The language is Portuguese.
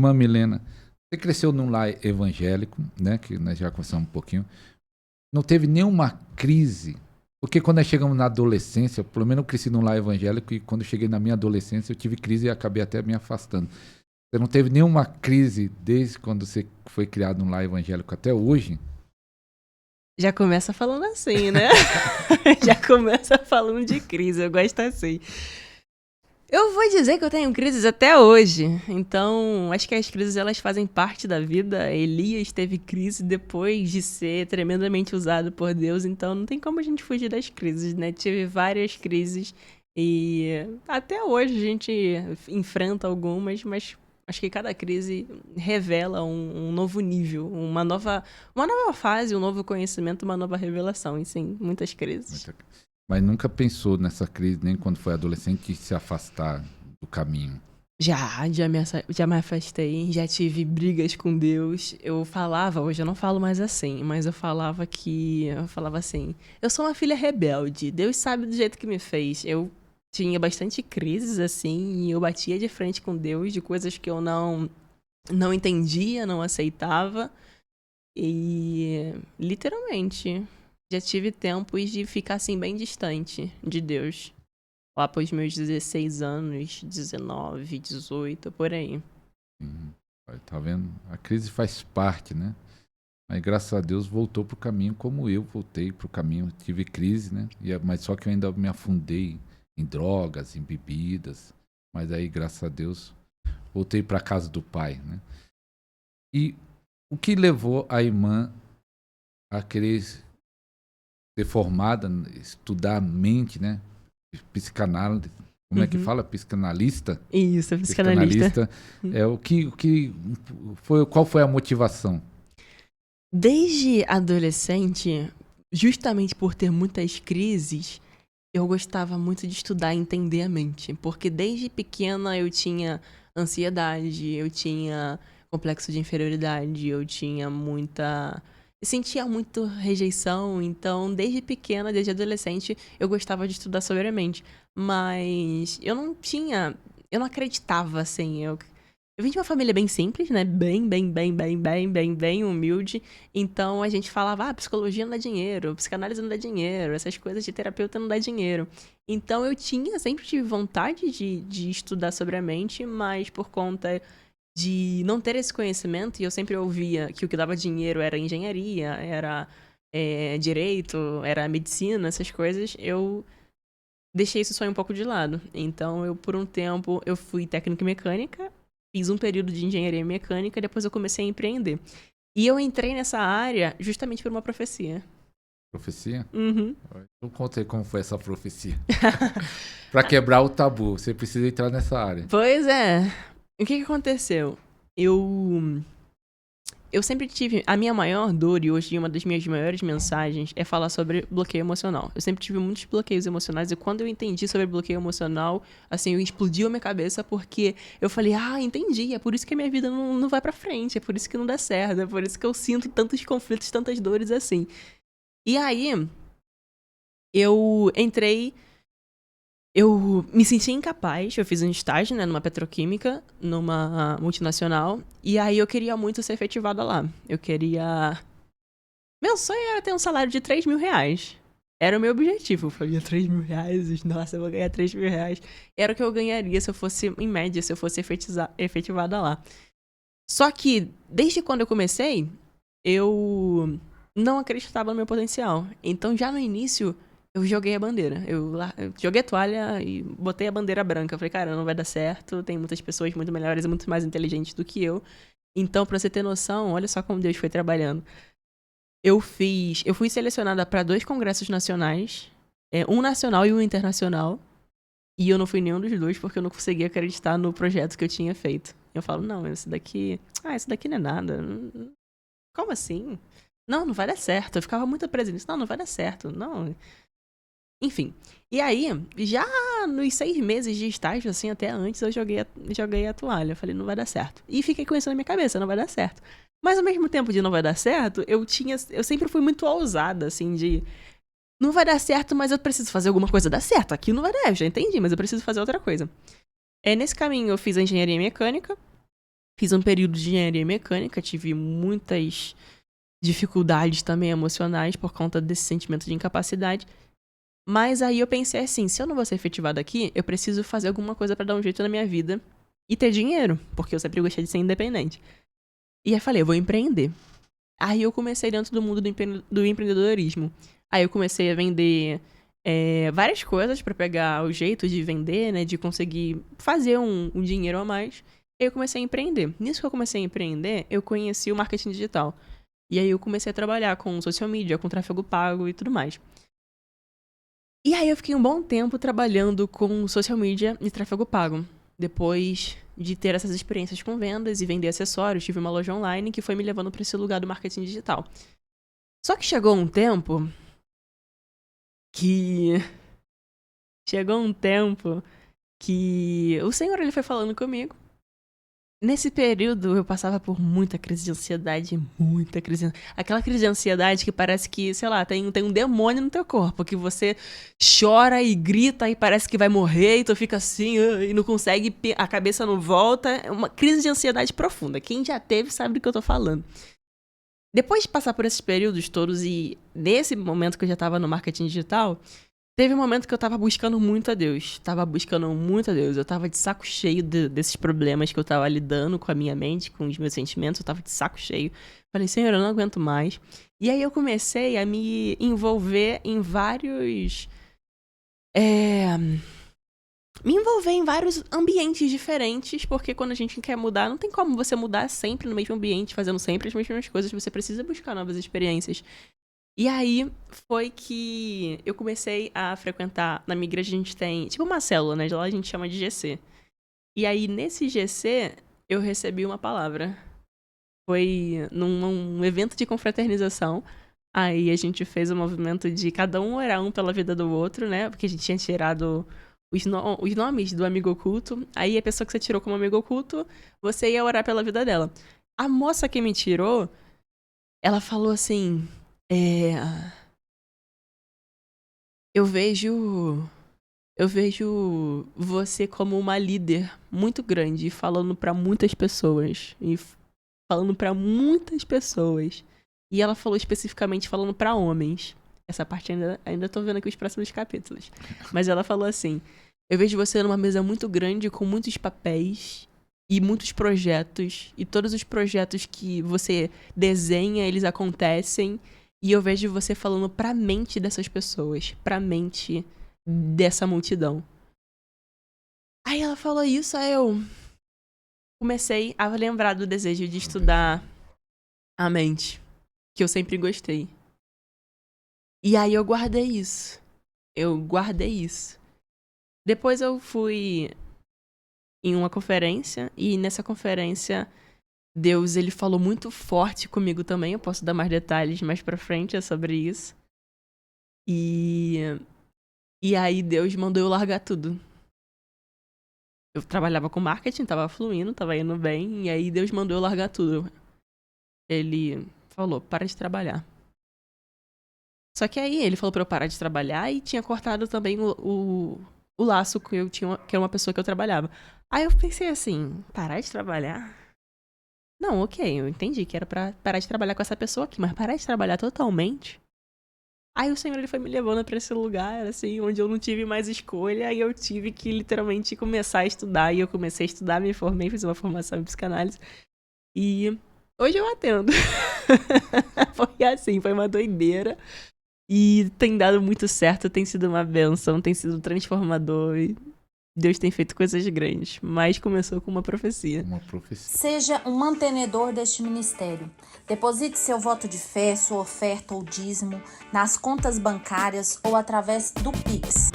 Irmã Milena, você cresceu num lar evangélico, né? Que nós já conversamos um pouquinho. Não teve nenhuma crise? Porque quando nós chegamos na adolescência, pelo menos eu cresci num lar evangélico e quando eu cheguei na minha adolescência eu tive crise e acabei até me afastando. Você não teve nenhuma crise desde quando você foi criado num lar evangélico até hoje? Já começa falando assim, né? Já começa falando de crise, eu gosto assim. Eu vou dizer que eu tenho crises até hoje. Então, acho que as crises elas fazem parte da vida. Elias teve crise depois de ser tremendamente usado por Deus, então não tem como a gente fugir das crises, né? Tive várias crises e até hoje a gente enfrenta algumas, mas acho que cada crise revela um novo nível, uma nova fase, um novo conhecimento, uma nova revelação. E sim, muitas crises. Mas nunca pensou nessa crise, nem quando foi adolescente, de se afastar do caminho? Já me afastei, já tive brigas com Deus. Eu falava, hoje eu não falo mais assim, mas eu falava assim, eu sou uma filha rebelde, Deus sabe do jeito que me fez. Eu tinha bastante crises assim, e eu batia de frente com Deus de coisas que eu não entendia, não aceitava. E literalmente, já tive tempos de ficar assim bem distante de Deus. Lá pros meus 16 anos, 19, 18, por aí. Tá vendo? A crise faz parte, né? Mas graças a Deus voltou pro caminho como eu voltei pro caminho. Tive crise, né? Mas só que eu ainda me afundei em drogas, em bebidas. Mas aí, graças a Deus, voltei pra casa do pai, né? E o que levou a irmã a querer ser formada, estudar a mente, né? Psicanálise, como é que fala? Psicanalista? Isso, psicanalista. Qual foi a motivação? Desde adolescente, justamente por ter muitas crises, eu gostava muito de estudar e entender a mente. Porque desde pequena eu tinha ansiedade, eu tinha complexo de inferioridade, eu sentia muito rejeição, então desde pequena, desde adolescente, eu gostava de estudar sobre a mente. Mas eu não acreditava, assim, eu vim de uma família bem simples, né? Bem humilde. Então a gente falava, psicologia não dá dinheiro, psicanálise não dá dinheiro, essas coisas de terapeuta não dá dinheiro. Então eu sempre tive vontade de estudar sobre a mente, mas por conta de não ter esse conhecimento, e eu sempre ouvia que o que dava dinheiro era engenharia, era direito, era medicina, essas coisas, eu deixei esse sonho um pouco de lado. Então, por um tempo, eu fui técnica em mecânica, fiz um período de engenharia mecânica, depois eu comecei a empreender. E eu entrei nessa área justamente por uma profecia. Profecia? Uhum. Então conta aí como foi essa profecia. Pra quebrar o tabu, você precisa entrar nessa área. Pois é. O que aconteceu? Eu sempre tive... A minha maior dor, e hoje uma das minhas maiores mensagens, é falar sobre bloqueio emocional. Eu sempre tive muitos bloqueios emocionais, e quando eu entendi sobre bloqueio emocional, assim, explodiu a minha cabeça, porque eu falei, entendi, é por isso que a minha vida não vai pra frente, é por isso que não dá certo, é por isso que eu sinto tantos conflitos, tantas dores assim. E aí, eu me senti incapaz, eu fiz um estágio, né, numa petroquímica, numa multinacional, e aí eu queria muito ser efetivada lá. Meu sonho era ter um salário de 3 mil reais. Era o meu objetivo. Eu falei, 3 mil reais, nossa, eu vou ganhar 3 mil reais. Era o que eu ganharia se eu fosse, em média, se eu fosse efetivada lá. Só que, desde quando eu comecei, eu não acreditava no meu potencial. Então, já no início, eu joguei a bandeira. Eu joguei a toalha e botei a bandeira branca. Eu falei, cara, não vai dar certo. Tem muitas pessoas muito melhores e muito mais inteligentes do que eu. Então, pra você ter noção, olha só como Deus foi trabalhando. Eu fui selecionada para 2 congressos nacionais. Um nacional e um internacional. E eu não fui nenhum dos dois porque eu não conseguia acreditar no projeto que eu tinha feito. Eu falo, não, isso daqui não é nada. Como assim? Não vai dar certo. Eu ficava muito presa nisso. Não vai dar certo. Não. Enfim. E aí, já nos 6 meses de estágio, assim, até antes, eu joguei a toalha. Eu falei, não vai dar certo. E fiquei com isso na minha cabeça, não vai dar certo. Mas ao mesmo tempo de não vai dar certo, eu sempre fui muito ousada, assim, de... Não vai dar certo, mas eu preciso fazer alguma coisa dar certo. Aqui não vai dar, eu já entendi, mas eu preciso fazer outra coisa. Nesse caminho, eu fiz a engenharia mecânica. Fiz um período de engenharia mecânica, tive muitas dificuldades também emocionais por conta desse sentimento de incapacidade. Mas aí eu pensei assim, se eu não vou ser efetivada aqui, eu preciso fazer alguma coisa pra dar um jeito na minha vida e ter dinheiro, porque eu sempre gostei de ser independente. E aí falei, eu vou empreender. Aí eu comecei dentro do mundo do empreendedorismo. Aí eu comecei a vender várias coisas pra pegar o jeito de vender, né, de conseguir fazer um dinheiro a mais. Aí eu comecei a empreender. Nisso que eu comecei a empreender, eu conheci o marketing digital. E aí eu comecei a trabalhar com social media, com tráfego pago e tudo mais. E aí eu fiquei um bom tempo trabalhando com social media e tráfego pago. Depois de ter essas experiências com vendas e vender acessórios, tive uma loja online que foi me levando para esse lugar do marketing digital. Só que chegou um tempo que o Senhor ele foi falando comigo. Nesse período, eu passava por muita crise de ansiedade, muita crise. Aquela crise de ansiedade que parece que, sei lá, tem um demônio no teu corpo, que você chora e grita e parece que vai morrer e tu fica assim e não consegue, a cabeça não volta. É uma crise de ansiedade profunda. Quem já teve sabe do que eu tô falando. Depois de passar por esses períodos todos e nesse momento que eu já tava no marketing digital, teve um momento que eu tava buscando muito a Deus. Eu tava de saco cheio desses problemas que eu tava lidando com a minha mente, com os meus sentimentos. Eu tava de saco cheio. Falei, Senhor, eu não aguento mais. E aí eu comecei a me envolver em vários... Me envolver em vários ambientes diferentes, porque quando a gente quer mudar, não tem como você mudar sempre no mesmo ambiente, fazendo sempre as mesmas coisas. Você precisa buscar novas experiências. E aí foi que eu comecei a frequentar, na minha igreja a gente tem, tipo uma célula, né? Lá a gente chama de GC. E aí nesse GC eu recebi uma palavra. Foi num evento de confraternização. Aí a gente fez o movimento de cada um orar um pela vida do outro, né? Porque a gente tinha tirado os nomes do amigo oculto. Aí a pessoa que você tirou como amigo oculto, você ia orar pela vida dela. A moça que me tirou, ela falou assim... Eu vejo você como uma líder muito grande, falando pra muitas pessoas. E ela falou especificamente falando pra homens. Essa parte ainda tô vendo aqui os próximos capítulos. Mas ela falou assim, eu vejo você numa mesa muito grande, com muitos papéis e muitos projetos. E todos os projetos que você desenha, eles acontecem. E eu vejo você falando pra mente dessas pessoas, pra mente dessa multidão. Aí ela falou isso, aí eu comecei a lembrar do desejo de estudar a mente, que eu sempre gostei. E aí eu guardei isso. Depois eu fui em uma conferência, e nessa conferência... Deus, ele falou muito forte comigo também. Eu posso dar mais detalhes mais pra frente sobre isso. E aí Deus mandou eu largar tudo. Eu trabalhava com marketing, tava fluindo, tava indo bem. E aí Deus mandou eu largar tudo. Ele falou, para de trabalhar. Só que aí ele falou pra eu parar de trabalhar e tinha cortado também o laço que eu tinha, que era uma pessoa que eu trabalhava. Aí eu pensei assim, parar de trabalhar? Não, ok, eu entendi que era pra parar de trabalhar com essa pessoa aqui, mas parar de trabalhar totalmente? Aí o Senhor ele foi me levando pra esse lugar, assim, onde eu não tive mais escolha, e eu tive que literalmente começar a estudar, e eu comecei a estudar, me formei, fiz uma formação em psicanálise, e hoje eu atendo. Foi assim, foi uma doideira, e tem dado muito certo, tem sido uma bênção, tem sido transformador, e Deus tem feito coisas grandes, mas começou com uma profecia. Seja um mantenedor deste ministério. Deposite seu voto de fé, sua oferta ou dízimo nas contas bancárias ou através do Pix.